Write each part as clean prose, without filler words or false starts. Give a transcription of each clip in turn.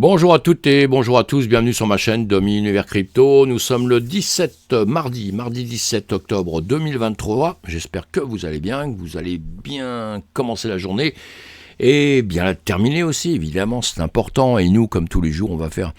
Bonjour à toutes et bonjour à tous, bienvenue sur ma chaîne Domi Univers Crypto. Nous sommes le mardi 17 octobre 2023. J'espère que vous allez bien, que vous allez bien commencer la journée et bien la terminer aussi, évidemment, c'est important. Et nous, comme tous les jours, on va faire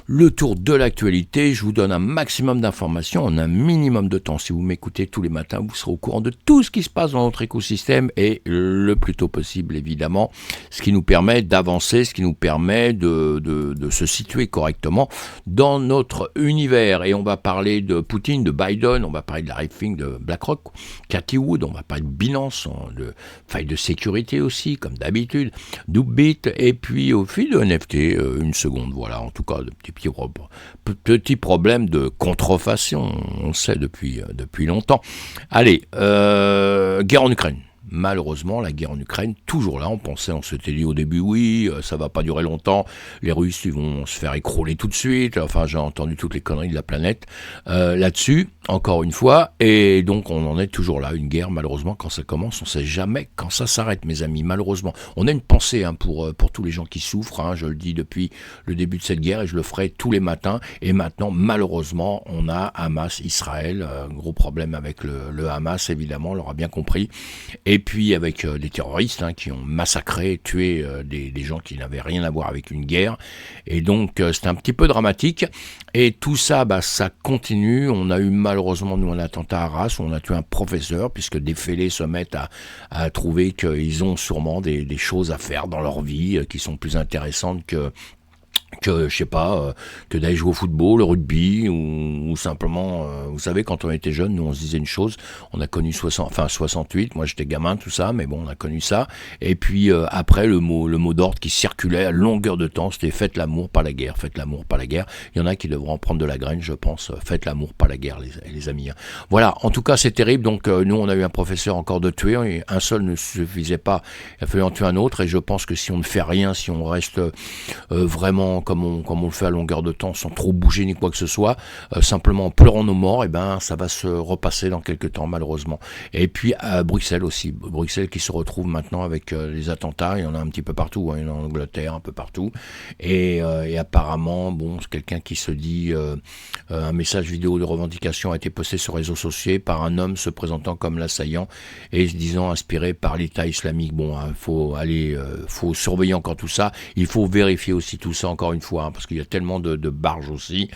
le tour de l'actualité. Je vous donne un maximum d'informations en un minimum de temps. Si vous m'écoutez tous les matins, vous serez au courant de tout ce qui se passe dans notre écosystème et le plus tôt possible, évidemment. Ce qui nous permet d'avancer, ce qui nous permet de se situer correctement dans notre univers. Et on va parler de Poutine, de Biden, on va parler de la Rifting de BlackRock, Cathie Wood, on va parler de Binance, de failles de sécurité aussi, comme d'habitude, Doobit, et puis au fil de NFT, une seconde, voilà, en tout cas, de petit problème de contrefaçon, on le sait depuis longtemps. Allez, guerre en Ukraine. Malheureusement, la guerre en Ukraine, toujours là, on s'était dit au début, oui, ça va pas durer longtemps, les Russes, ils vont se faire écrouler tout de suite, enfin, j'ai entendu toutes les conneries de la planète là-dessus, encore une fois, et donc on en est toujours là, une guerre, malheureusement, quand ça commence, on sait jamais quand ça s'arrête, mes amis, malheureusement. On a une pensée pour tous les gens qui souffrent, je le dis depuis le début de cette guerre, et je le ferai tous les matins, et maintenant, malheureusement, on a Hamas, Israël, gros problème avec le Hamas, évidemment, on l'aura bien compris, et puis avec des terroristes qui ont massacré, tué des gens qui n'avaient rien à voir avec une guerre. Et donc c'est un petit peu dramatique. Et tout ça, ça continue. On a eu malheureusement, nous, un attentat à Arras où on a tué un professeur, puisque des fêlés se mettent à trouver qu'ils ont sûrement des choses à faire dans leur vie qui sont plus intéressantes que je sais pas, que d'aller jouer au football, au rugby, ou simplement, vous savez, quand on était jeune, nous on se disait une chose, on a connu 68, moi j'étais gamin, tout ça, mais bon, on a connu ça, et puis après, le mot d'ordre qui circulait à longueur de temps, c'était faites l'amour, pas la guerre, faites l'amour, pas la guerre. Il y en a qui devront en prendre de la graine, je pense, faites l'amour, pas la guerre, les amis. Voilà, en tout cas, c'est terrible, donc nous on a eu un professeur encore de tuer, et un seul ne suffisait pas, il a fallu en tuer un autre, et je pense que si on ne fait rien, si on reste vraiment comme on le fait à longueur de temps, sans trop bouger ni quoi que ce soit, simplement en pleurant nos morts, et ça va se repasser dans quelques temps, malheureusement. Et puis à Bruxelles aussi, Bruxelles qui se retrouve maintenant avec les attentats, il y en a un petit peu partout, il y en a en Angleterre, un peu partout, et apparemment, c'est quelqu'un qui se dit, un message vidéo de revendication a été posté sur les réseaux sociaux par un homme se présentant comme l'assaillant et se disant inspiré par l'État islamique. Faut surveiller encore tout ça, il faut vérifier aussi tout ça encore une fois, parce qu'il y a tellement de barges aussi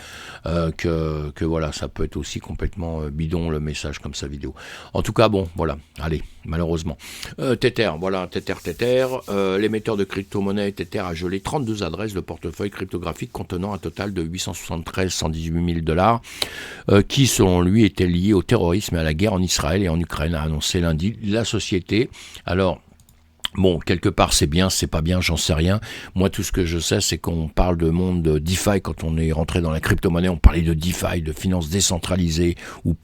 que voilà, ça peut être aussi complètement bidon le message comme sa vidéo. En tout cas, voilà, allez, malheureusement. Tether, voilà, Tether, l'émetteur de crypto-monnaie Tether a gelé 32 adresses de portefeuille cryptographique contenant un total de 118 000 $, qui selon lui étaient liés au terrorisme et à la guerre en Israël et en Ukraine, a annoncé lundi la société. Alors, quelque part c'est bien, c'est pas bien, j'en sais rien. Moi, tout ce que je sais, c'est qu'on parle de monde de DeFi. Quand on est rentré dans la crypto-monnaie, on parlait de DeFi, de finances décentralisées, où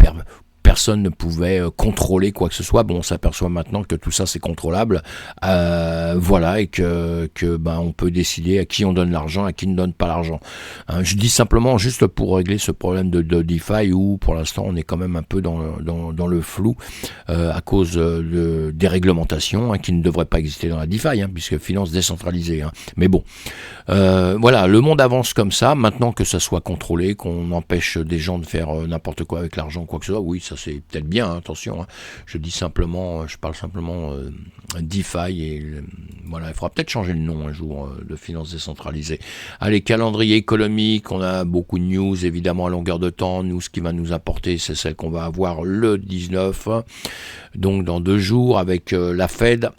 personne ne pouvait contrôler quoi que ce soit. On s'aperçoit maintenant que tout ça c'est contrôlable, voilà, et que on peut décider à qui on donne l'argent, à qui ne donne pas l'argent. Je dis simplement juste pour régler ce problème de DeFi où pour l'instant on est quand même un peu dans le flou à cause des réglementations qui ne devraient pas exister dans la DeFi, puisque finance décentralisée. Mais voilà, le monde avance comme ça. Maintenant que ça soit contrôlé, qu'on empêche des gens de faire n'importe quoi avec l'argent, quoi que ce soit, oui, ça c'est peut-être bien, attention, je parle simplement DeFi et voilà, il faudra peut-être changer le nom un jour de finances décentralisées. Allez, calendrier économique, on a beaucoup de news évidemment à longueur de temps. Nous, ce qui va nous apporter, c'est celle qu'on va avoir le 19, donc dans 2 jours avec la Fed.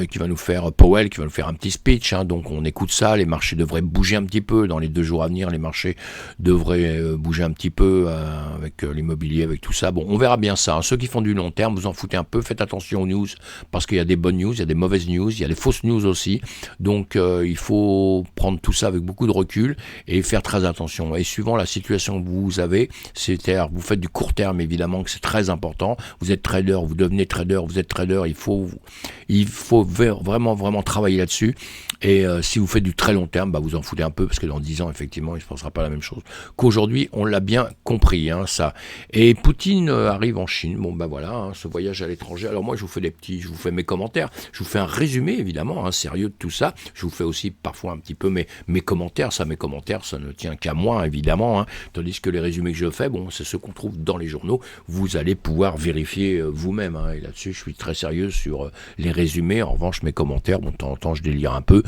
Qui va nous faire Powell, qui va nous faire un petit speech, donc on écoute ça, les marchés devraient bouger un petit peu, dans les 2 jours à venir, les marchés devraient bouger un petit peu avec l'immobilier, avec tout ça, on verra bien ça, ceux qui font du long terme, vous en foutez un peu, faites attention aux news, parce qu'il y a des bonnes news, il y a des mauvaises news, il y a des fausses news aussi, donc il faut prendre tout ça avec beaucoup de recul, et faire très attention, et suivant la situation que vous avez, c'est-à-dire vous faites du court terme évidemment, que c'est très important, vous êtes trader, vous devenez trader, vous êtes trader, il faut faut vraiment, vraiment travailler là-dessus. Et si vous faites du très long terme, vous en foutez un peu, parce que dans 10 ans, effectivement, il ne se passera pas la même chose qu'aujourd'hui. On l'a bien compris, ça. Et Poutine arrive en Chine. Bon, voilà, ce voyage à l'étranger. Alors moi, je vous fais mes commentaires. Je vous fais un résumé, évidemment, sérieux de tout ça. Je vous fais aussi parfois un petit peu mes commentaires. Mes commentaires, ça ne tient qu'à moi, évidemment. Tandis que les résumés que je fais, c'est ceux qu'on trouve dans les journaux. Vous allez pouvoir vérifier vous-même. Et là-dessus, je suis très sérieux sur les résumés. En revanche, mes commentaires, de temps en temps, je délire un peu.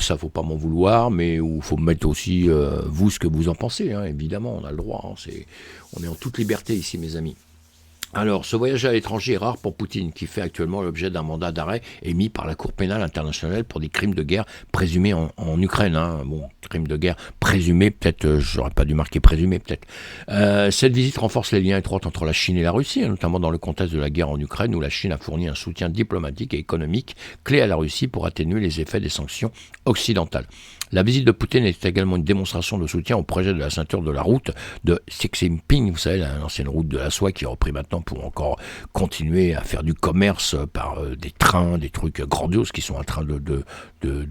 Ça, faut pas m'en vouloir, mais il faut mettre aussi, vous, ce que vous en pensez. Évidemment, on a le droit. On est en toute liberté ici, mes amis. Alors, ce voyage à l'étranger est rare pour Poutine, qui fait actuellement l'objet d'un mandat d'arrêt émis par la Cour pénale internationale pour des crimes de guerre présumés en Ukraine. Bon, crimes de guerre présumés, peut-être, j'aurais pas dû marquer présumés, peut-être. Cette visite renforce les liens étroits entre la Chine et la Russie, notamment dans le contexte de la guerre en Ukraine, où la Chine a fourni un soutien diplomatique et économique clé à la Russie pour atténuer les effets des sanctions occidentales. La visite de Poutine est également une démonstration de soutien au projet de la ceinture de la route de Xi Jinping, vous savez, l'ancienne route de la soie qui est repris maintenant pour encore continuer à faire du commerce par des trains, des trucs grandioses qui sont en train de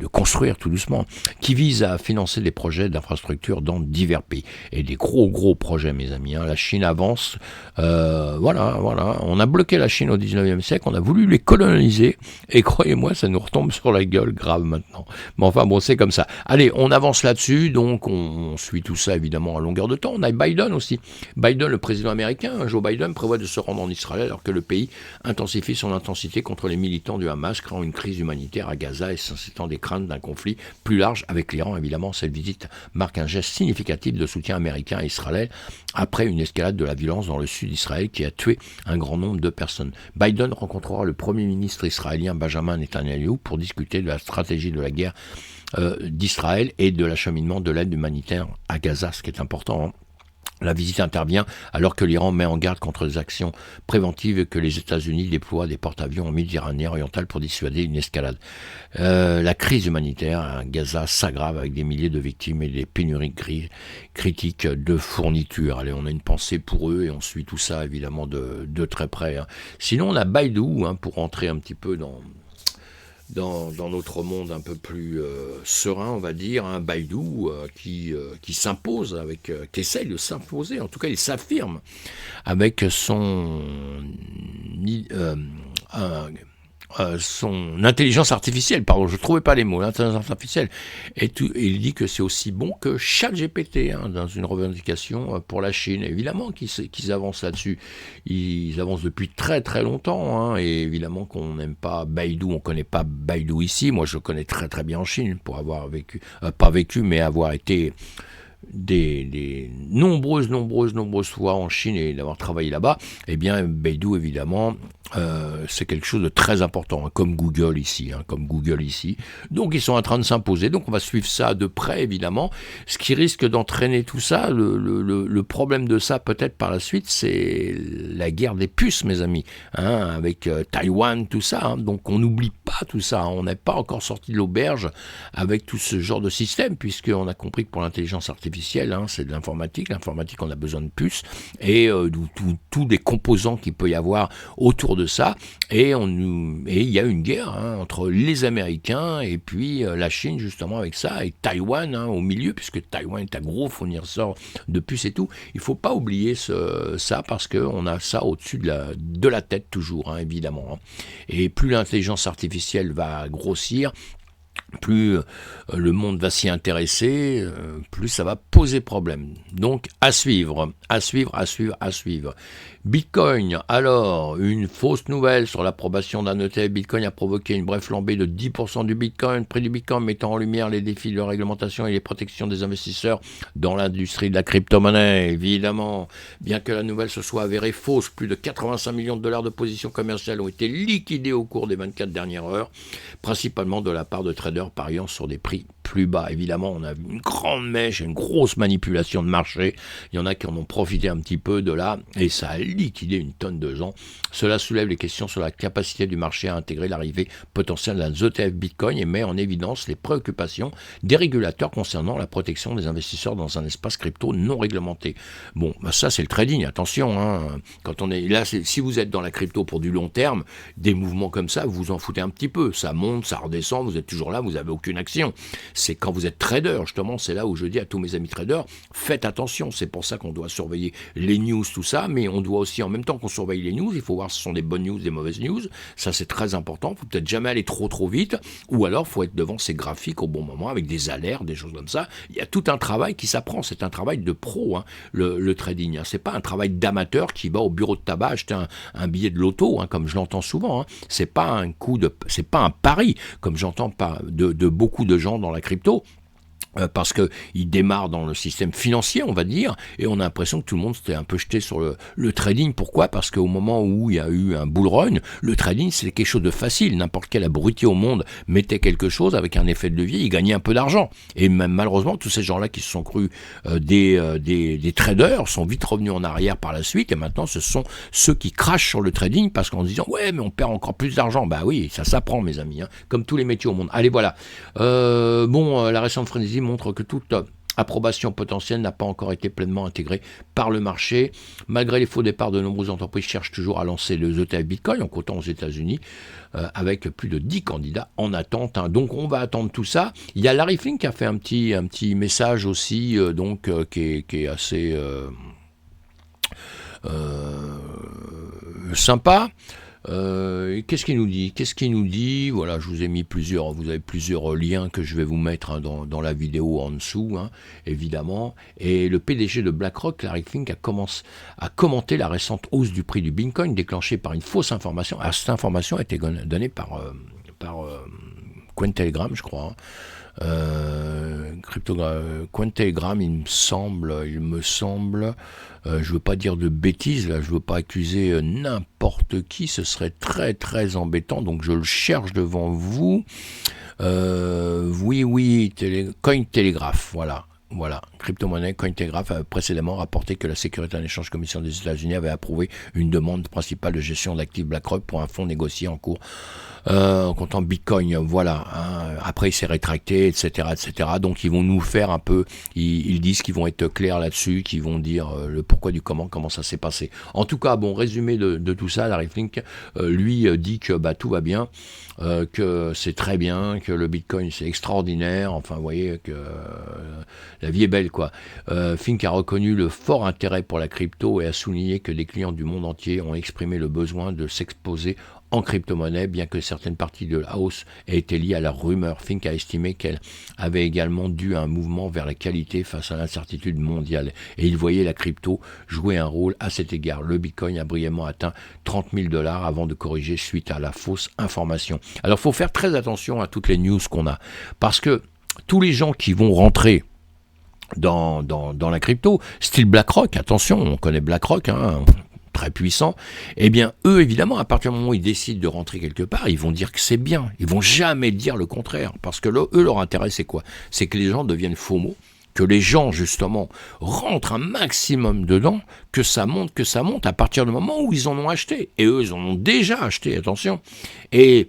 construire tout doucement, qui vise à financer des projets d'infrastructure dans divers pays. Et des gros projets, mes amis. La Chine avance. Voilà. On a bloqué la Chine au 19e siècle, on a voulu les coloniser, et croyez-moi, ça nous retombe sur la gueule grave maintenant. Mais enfin, bon, c'est comme ça. Allez, on avance là-dessus, donc on suit tout ça évidemment à longueur de temps. On a Biden aussi. Biden, le président américain, Joe Biden, prévoit de se rendre en Israël alors que le pays intensifie son intensité contre les militants du Hamas, créant une crise humanitaire à Gaza et suscitant des craintes d'un conflit plus large avec l'Iran. Évidemment, cette visite marque un geste significatif de soutien américain à Israël après une escalade de la violence dans le sud d'Israël qui a tué un grand nombre de personnes. Biden rencontrera le premier ministre israélien Benjamin Netanyahu pour discuter de la stratégie de la guerre d'Israël et de l'acheminement de l'aide humanitaire à Gaza, ce qui est important. La visite intervient alors que l'Iran met en garde contre les actions préventives et que les États-Unis déploient des porte-avions en Méditerranée orientale pour dissuader une escalade. La crise humanitaire à Gaza s'aggrave avec des milliers de victimes et des pénuries critiques de fournitures. Allez, on a une pensée pour eux et on suit tout ça évidemment de très près. Sinon, on a Baidu pour rentrer un petit peu dans notre monde un peu plus serein, on va dire, Baidu qui s'impose, qui essaye de s'imposer, en tout cas il s'affirme avec son intelligence artificielle, pardon, je ne trouvais pas les mots, l'intelligence artificielle, et il dit que c'est aussi bon que ChatGPT, dans une revendication pour la Chine. Évidemment qu'ils avancent là-dessus, ils avancent depuis très très longtemps, et évidemment qu'on n'aime pas Baidu, on ne connaît pas Baidu ici, moi je connais très très bien en Chine, pour avoir vécu, pas vécu, mais avoir été des nombreuses fois en Chine et d'avoir travaillé là-bas, eh bien Baidu évidemment c'est quelque chose de très important, comme Google ici, donc ils sont en train de s'imposer, donc on va suivre ça de près évidemment. Ce qui risque d'entraîner tout ça, le problème de ça peut-être par la suite, c'est la guerre des puces, mes amis, avec Taïwan, tout ça, donc on n'oublie pas tout ça, on n'est pas encore sorti de l'auberge avec tout ce genre de système, puisqu'on a compris que pour l'intelligence artificielle, c'est de l'informatique, on a besoin de puces, et tous les composants qu'il peut y avoir autour de ça, et il y a une guerre entre les Américains et puis la Chine justement avec ça, et Taïwan au milieu, puisque Taïwan est un gros fournisseur de puces et tout. Il ne faut pas oublier ça, parce qu'on a ça au-dessus de la tête toujours, évidemment. Et plus l'intelligence artificielle va grossir, plus le monde va s'y intéresser, plus ça va poser problème. Donc à suivre. Bitcoin, alors, une fausse nouvelle sur l'approbation d'un ETF. Bitcoin a provoqué une brève flambée de 10% du Bitcoin. Prix du Bitcoin mettant en lumière les défis de réglementation et les protections des investisseurs dans l'industrie de la crypto-monnaie, évidemment. Bien que la nouvelle se soit avérée fausse, plus de 85 millions de dollars de positions commerciales ont été liquidés au cours des 24 dernières heures, principalement de la part de traders pariant sur des prix plus bas. Évidemment, on a vu une grande mèche, une grosse manipulation de marché. Il y en a qui en ont profité un petit peu de là, et ça a liquidé une tonne de gens. Cela soulève les questions sur la capacité du marché à intégrer l'arrivée potentielle d'un ETF Bitcoin et met en évidence les préoccupations des régulateurs concernant la protection des investisseurs dans un espace crypto non réglementé. Bon, bah ça c'est le trading, attention, hein. Quand on est là, si vous êtes dans la crypto pour du long terme, des mouvements comme ça, vous vous en foutez un petit peu. Ça monte, ça redescend, vous êtes toujours là, vous n'avez aucune action. C'est quand vous êtes trader, justement, c'est là où je dis à tous mes amis traders, faites attention. C'est pour ça qu'on doit surveiller les news, tout ça, mais on doit aussi, en même temps qu'on surveille les news, il faut voir si ce sont des bonnes news, des mauvaises news. Ça c'est très important. Il ne faut peut-être jamais aller trop vite, ou alors il faut être devant ces graphiques au bon moment avec des alertes, des choses comme ça. Il y a tout un travail qui s'apprend. C'est un travail de pro, hein, le trading. Hein. C'est pas un travail d'amateur qui va au bureau de tabac acheter un billet de loto, hein, comme je l'entends souvent. Hein. C'est pas c'est pas un pari, comme j'entends de beaucoup de gens dans la crypto. Parce qu'il démarre dans le système financier, on va dire, et on a l'impression que tout le monde s'était un peu jeté sur le trading. Pourquoi ? Parce qu'au moment où il y a eu un bull run, le trading, c'est quelque chose de facile. N'importe quel abruti au monde mettait quelque chose avec un effet de levier, il gagnait un peu d'argent. Et même malheureusement, tous ces gens-là qui se sont crus des traders sont vite revenus en arrière par la suite, et maintenant ce sont ceux qui crachent sur le trading parce qu'en se disant « Ouais, mais on perd encore plus d'argent ». Bah oui, ça s'apprend, mes amis, hein, comme tous les métiers au monde. Allez, voilà. La récente frénésie montre que toute approbation potentielle n'a pas encore été pleinement intégrée par le marché. Malgré les faux départs, de nombreuses entreprises cherchent toujours à lancer le ETF Bitcoin, en comptant aux États-Unis, avec plus de 10 candidats en attente. Hein. Donc on va attendre tout ça. Il y a Larry Fink qui a fait un petit message aussi, qui est assez sympa. Qu'est-ce qu'il nous dit ? Voilà, je vous ai mis vous avez plusieurs liens que je vais vous mettre, hein, dans la vidéo en dessous, hein, évidemment. Et le PDG de BlackRock, Larry Fink, a commenté la récente hausse du prix du Bitcoin déclenchée par une fausse information. Alors, cette information a été donnée par Cointelegraph, je crois. Hein. Cointelegraph, il me semble, je veux pas dire de bêtises, là, je veux pas accuser n'importe qui, ce serait très très embêtant, donc je le cherche devant vous. Cointelegraph, voilà, crypto-monnaie, Cointelegraph a précédemment rapporté que la Sécurité en échange commission des États-Unis avait approuvé une demande principale de gestion d'actifs BlackRock pour un fonds négocié en cours comptant Bitcoin, voilà. Hein. Après, il s'est rétracté, etc., etc. Donc, ils vont nous faire un peu, ils disent qu'ils vont être clairs là-dessus, qu'ils vont dire le pourquoi du comment ça s'est passé. En tout cas, bon, résumé de tout ça, Larry Fink, lui, dit que tout va bien, que c'est très bien, que le Bitcoin, c'est extraordinaire. Enfin, vous voyez que la vie est belle, quoi. Fink a reconnu le fort intérêt pour la crypto et a souligné que des clients du monde entier ont exprimé le besoin de s'exposer en crypto-monnaie, bien que certaines parties de la hausse aient été liées à la rumeur. Fink a estimé qu'elle avait également dû à un mouvement vers la qualité face à l'incertitude mondiale. Et il voyait la crypto jouer un rôle à cet égard. Le Bitcoin a brièvement atteint 30 000 $ avant de corriger suite à la fausse information. Alors, il faut faire très attention à toutes les news qu'on a. Parce que tous les gens qui vont rentrer dans la crypto, style BlackRock, attention, on connaît BlackRock, hein, très puissant, eh bien, eux, évidemment, à partir du moment où ils décident de rentrer quelque part, ils vont dire que c'est bien. Ils vont jamais dire le contraire. Parce que eux, leur intérêt, c'est quoi ? C'est que les gens deviennent FOMO, que les gens, justement, rentrent un maximum dedans, que ça monte à partir du moment où ils en ont acheté. Et eux, ils en ont déjà acheté, attention. Et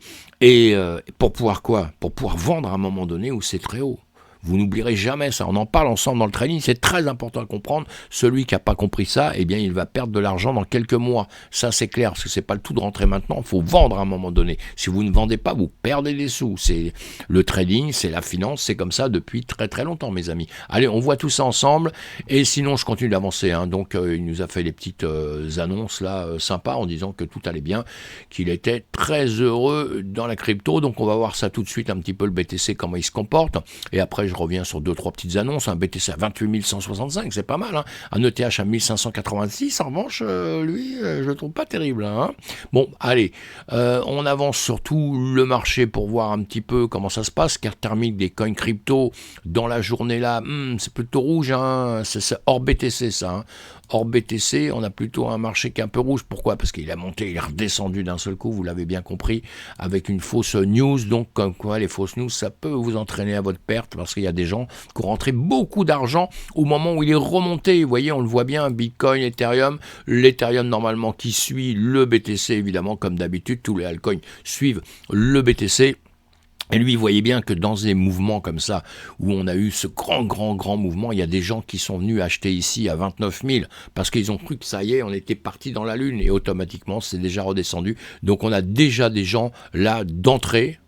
pour pouvoir quoi ? Pour pouvoir vendre à un moment donné où c'est très haut. Vous n'oublierez jamais ça, on en parle ensemble dans le trading, c'est très important à comprendre. Celui qui n'a pas compris ça, eh bien il va perdre de l'argent dans quelques mois. Ça c'est clair, parce que c'est pas le tout de rentrer maintenant, il faut vendre à un moment donné. Si vous ne vendez pas, vous perdez des sous. C'est le trading, c'est la finance, c'est comme ça depuis très très longtemps, mes amis. Allez, on voit tout ça ensemble, et sinon je continue d'avancer. Hein. Donc il nous a fait des petites annonces là sympas en disant que tout allait bien, qu'il était très heureux dans la crypto. Donc on va voir ça tout de suite, un petit peu le BTC, comment il se comporte, et après je reviens sur 2-3 petites annonces. Un BTC à 28 165, c'est pas mal. Hein. Un ETH à 1586, en revanche, lui, je le trouve pas terrible. Hein. Bon, allez, on avance sur tout le marché pour voir un petit peu comment ça se passe. Carte thermique des coins crypto dans la journée là, c'est plutôt rouge. Hein. C'est hors BTC ça. Hein. Hors BTC, on a plutôt un marché qui est un peu rouge. Pourquoi? Parce qu'il a monté, il est redescendu d'un seul coup, vous l'avez bien compris, avec une fausse news. Donc, comme quoi, les fausses news, ça peut vous entraîner à votre perte, parce qu'il y a des gens qui ont rentré beaucoup d'argent au moment où il est remonté. Vous voyez, on le voit bien, Bitcoin, Ethereum, l'Ethereum normalement qui suit le BTC, évidemment, comme d'habitude, tous les altcoins suivent le BTC. Et lui, vous voyez bien que dans des mouvements comme ça, où on a eu ce grand mouvement, il y a des gens qui sont venus acheter ici à 29 000, parce qu'ils ont cru que ça y est, on était parti dans la lune, et automatiquement, c'est déjà redescendu. Donc on a déjà des gens là d'entrée,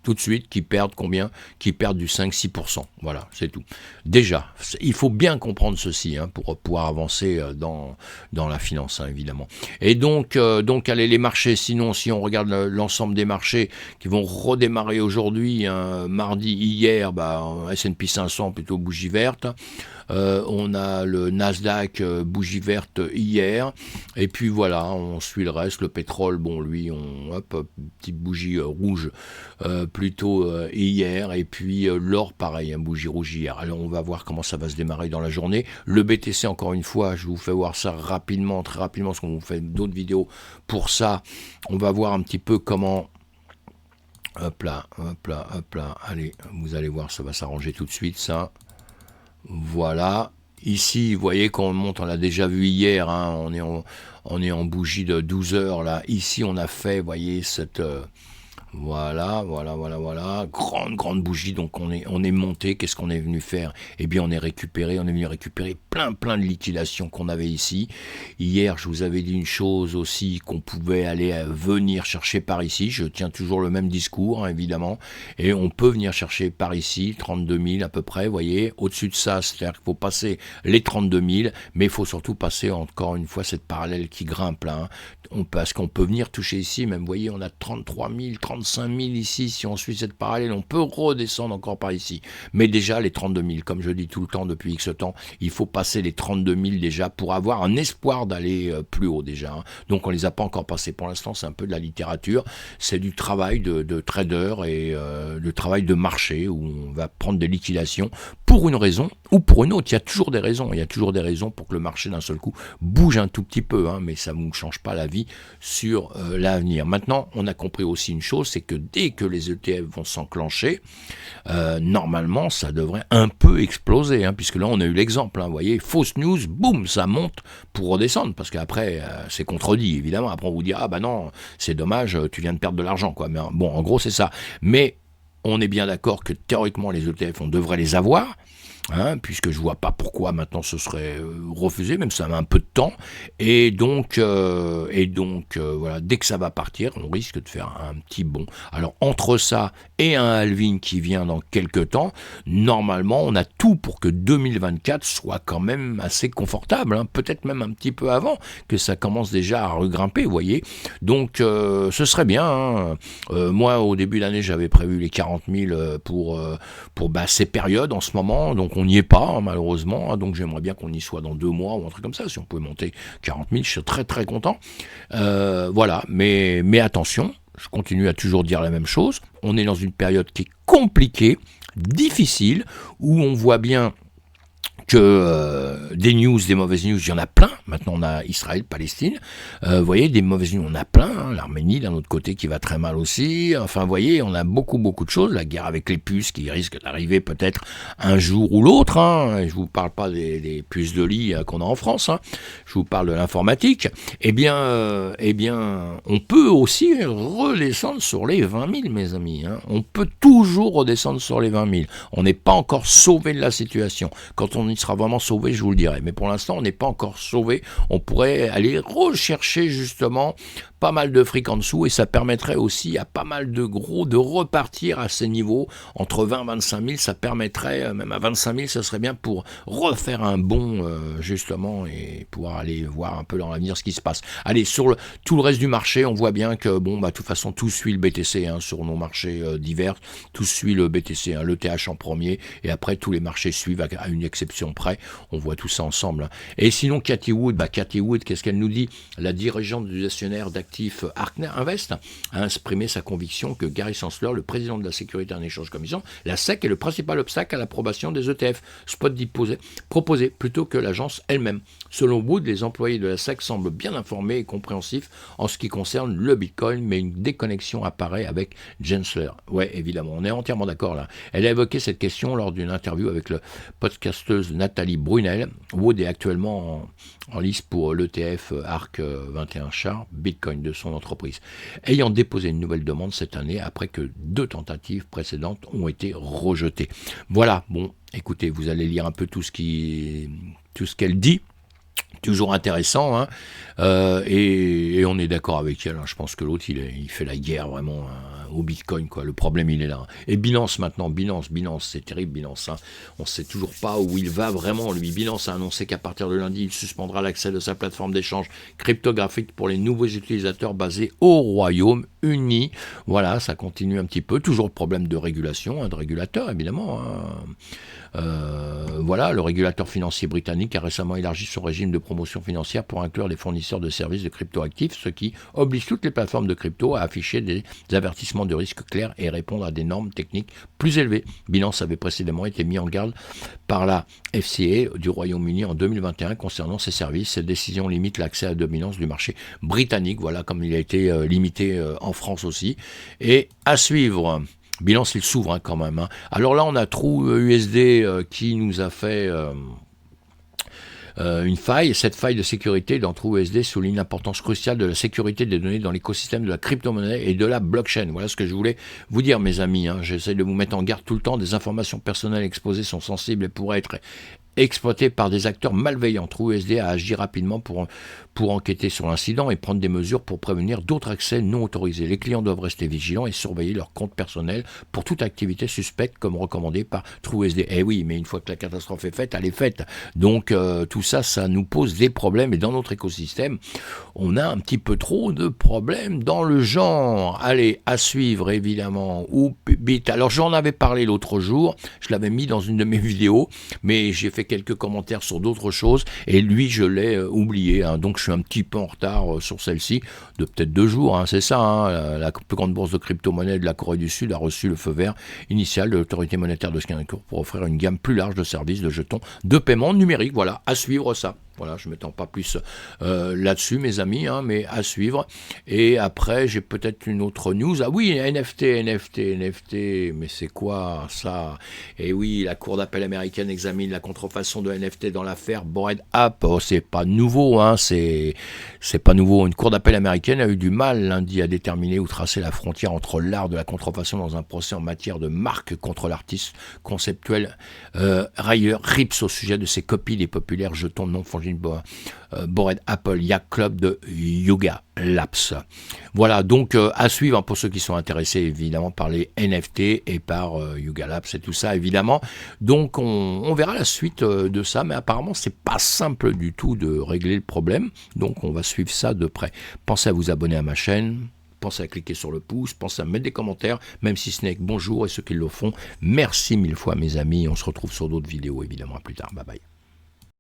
tout de suite, qui perdent combien? Qui perdent du 5-6%. Voilà, c'est tout. Déjà, il faut bien comprendre ceci pour pouvoir avancer dans la finance, évidemment. Et donc allez, les marchés, sinon, si on regarde l'ensemble des marchés qui vont redémarrer aujourd'hui, mardi, hier, S&P 500, plutôt bougie verte. On a le Nasdaq bougie verte hier, et puis voilà, on suit le reste. Le pétrole, bon lui, petite bougie rouge plutôt hier, et puis l'or pareil, bougie rouge hier. Alors on va voir comment ça va se démarrer dans la journée. Le BTC, encore une fois, je vous fais voir ça rapidement, très rapidement, parce qu'on vous fait d'autres vidéos pour ça. On va voir un petit peu comment... Hop là, allez, vous allez voir, ça va s'arranger tout de suite, ça. Voilà, ici vous voyez qu'on monte, on l'a déjà vu hier, on est en bougie de 12 heures là. Ici on a fait, vous voyez, cette voilà, grande bougie. Donc on est monté. Qu'est-ce qu'on est venu faire? Eh bien on est venu récupérer plein de liquidations qu'on avait ici. Hier je vous avais dit une chose aussi, qu'on pouvait venir chercher par ici. Je tiens toujours le même discours, évidemment, et on peut venir chercher par ici 32 000 à peu près, vous voyez. Au-dessus de ça, c'est-à-dire qu'il faut passer les 32 000, mais il faut surtout passer encore une fois cette parallèle qui grimpe là, parce qu'on peut venir toucher ici, même vous voyez, on a 33 000, 35 000 ici. Si on suit cette parallèle, on peut redescendre encore par ici, mais déjà les 32 000, comme je dis tout le temps depuis X temps, il faut passer les 32 000 déjà pour avoir un espoir d'aller plus haut déjà, donc on les a pas encore passés pour l'instant. C'est un peu de la littérature, c'est du travail de trader et le travail de marché, où on va prendre des liquidations pour une raison ou pour une autre. Il y a toujours des raisons pour que le marché d'un seul coup bouge un tout petit peu, mais ça ne change pas la vie sur l'avenir. Maintenant, on a compris aussi une chose, c'est que dès que les ETF vont s'enclencher, normalement, ça devrait un peu exploser, puisque là, on a eu l'exemple, vous voyez, fausse news, boum, ça monte pour redescendre, parce qu'après, c'est contredit, évidemment. Après, on vous dit, ah bah non, c'est dommage, tu viens de perdre de l'argent, quoi. Mais bon, en gros, c'est ça. Mais on est bien d'accord que théoriquement, les ETF, on devrait les avoir, puisque je vois pas pourquoi maintenant ce serait refusé, même si ça met un peu de temps, et donc voilà, dès que ça va partir, on risque de faire un petit bond. Alors entre ça et un halving qui vient dans quelques temps, normalement on a tout pour que 2024 soit quand même assez confortable, peut-être même un petit peu avant que ça commence déjà à regrimper, vous voyez. Donc ce serait bien, moi au début de l'année j'avais prévu les 40 000 pour ces périodes en ce moment, donc on n'y est pas, malheureusement, donc j'aimerais bien qu'on y soit dans 2 mois ou un truc comme ça. Si on pouvait monter 40 000, je serais très content. Voilà, mais attention, je continue à toujours dire la même chose, on est dans une période qui est compliquée, difficile, où on voit bien que des mauvaises news, il y en a plein. Maintenant, on a Israël, Palestine. Vous voyez, des mauvaises news, on a plein. L'Arménie, d'un autre côté, qui va très mal aussi. Enfin, vous voyez, on a beaucoup de choses. La guerre avec les puces qui risque d'arriver peut-être un jour ou l'autre. Je vous parle pas des puces de lit qu'on a en France. Je vous parle de l'informatique. Eh bien, on peut aussi redescendre sur les 20 000, mes amis. On peut toujours redescendre sur les 20 000. On n'est pas encore sauvé de la situation. Quand on sera vraiment sauvé, je vous le dirai, mais pour l'instant on n'est pas encore sauvé. On pourrait aller rechercher justement pas mal de fric en dessous, et ça permettrait aussi à pas mal de gros de repartir à ces niveaux entre 20 et 25 000. Ça permettrait, même à 25 000, ça serait bien pour refaire un bond justement, et pouvoir aller voir un peu dans l'avenir ce qui se passe. Allez, sur tout le reste du marché, on voit bien que de toute façon tout suit le BTC, sur nos marchés divers, tout suit le BTC, le TH en premier, et après tous les marchés suivent à une exception conditions près. On voit tout ça ensemble. Et sinon, Cathy Wood, qu'est-ce qu'elle nous dit? La dirigeante du gestionnaire d'actifs Arkner Invest a exprimé sa conviction que Gary Gensler, le président de la Sécurité en Échange Commission, la SEC est le principal obstacle à l'approbation des ETF, spot proposés plutôt que l'agence elle-même. Selon Wood, les employés de la SEC semblent bien informés et compréhensifs en ce qui concerne le Bitcoin, mais une déconnexion apparaît avec Gensler. Ouais, évidemment, on est entièrement d'accord là. Elle a évoqué cette question lors d'une interview avec le podcasteuse Nathalie Brunel. Wood est actuellement en lice pour l'ETF ARK 21 Char Bitcoin de son entreprise, ayant déposé une nouvelle demande cette année après que 2 tentatives précédentes ont été rejetées. Voilà, bon, écoutez, vous allez lire un peu tout ce qu'elle dit. Toujours intéressant, hein. Et on est d'accord avec elle, hein. Je pense que l'autre, il fait la guerre vraiment au Bitcoin, quoi. Le problème, il est là. Et Binance maintenant, Binance, c'est terrible, Binance, hein. On ne sait toujours pas où il va vraiment, lui. Binance a annoncé qu'à partir de lundi, il suspendra l'accès de sa plateforme d'échange cryptographique pour les nouveaux utilisateurs basés au Royaume-Uni. Voilà, ça continue un petit peu. Toujours le problème de régulation, hein, de régulateur, évidemment, hein. Voilà, le régulateur financier britannique a récemment élargi son régime de promotion financière pour inclure les fournisseurs de services de cryptoactifs, ce qui oblige toutes les plateformes de crypto à afficher des avertissements de risque clairs et répondre à des normes techniques plus élevées. Binance avait précédemment été mis en garde par la FCA du Royaume-Uni en 2021 concernant ces services. Cette décision limite l'accès à la dominance du marché britannique, voilà, comme il a été limité en France aussi. Et à suivre. Binance, il s'ouvre, hein, quand même, hein. Alors là, on a TrueUSD qui nous a fait une faille. Cette faille de sécurité dans TrueUSD souligne l'importance cruciale de la sécurité des données dans l'écosystème de la crypto-monnaie et de la blockchain. Voilà ce que je voulais vous dire, mes amis, hein. J'essaie de vous mettre en garde tout le temps. Des informations personnelles exposées sont sensibles et pourraient être exploité par des acteurs malveillants. TrueUSD a agi rapidement pour enquêter sur l'incident et prendre des mesures pour prévenir d'autres accès non autorisés. Les clients doivent rester vigilants et surveiller leur compte personnel pour toute activité suspecte comme recommandé par TrueUSD. Eh oui, mais une fois que la catastrophe est faite, elle est faite. Donc tout ça, ça nous pose des problèmes et dans notre écosystème, on a un petit peu trop de problèmes dans le genre. Allez, à suivre évidemment. Ou Bit. Alors j'en avais parlé l'autre jour, je l'avais mis dans une de mes vidéos, mais j'ai fait quelques commentaires sur d'autres choses et lui je l'ai oublié, hein. Donc je suis un petit peu en retard sur celle-ci de peut-être 2 jours, hein, c'est ça, hein. La plus grande bourse de crypto-monnaie de la Corée du Sud a reçu le feu vert initial de l'autorité monétaire de Singapour pour offrir une gamme plus large de services de jetons de paiement numérique. Voilà, à suivre ça. Voilà, je ne m'étends pas plus là-dessus, mes amis, hein, mais à suivre. Et après, j'ai peut-être une autre news. Ah oui, NFT, mais c'est quoi ça? Et oui, la Cour d'appel américaine examine la contrefaçon de NFT dans l'affaire Bored Ape. Oh, c'est pas nouveau, hein, c'est pas nouveau. Une Cour d'appel américaine a eu du mal lundi à déterminer ou tracer la frontière entre l'art de la contrefaçon dans un procès en matière de marque contre l'artiste conceptuel Ray Rips au sujet de ses copies des populaires jetons non fongibles Bored Apple Yacht Club de Yuga Labs. Voilà, donc à suivre, hein, pour ceux qui sont intéressés évidemment par les NFT et par Yuga Labs et tout ça évidemment. Donc on verra la suite de ça, mais apparemment c'est pas simple du tout de régler le problème. Donc on va suivre ça de près. Pensez à vous abonner à ma chaîne. Pensez à cliquer sur le pouce, pensez à mettre des commentaires, même si ce n'est que bonjour, et ceux qui le font, merci 1000 fois mes amis. On se retrouve sur d'autres vidéos évidemment, à plus tard, bye bye.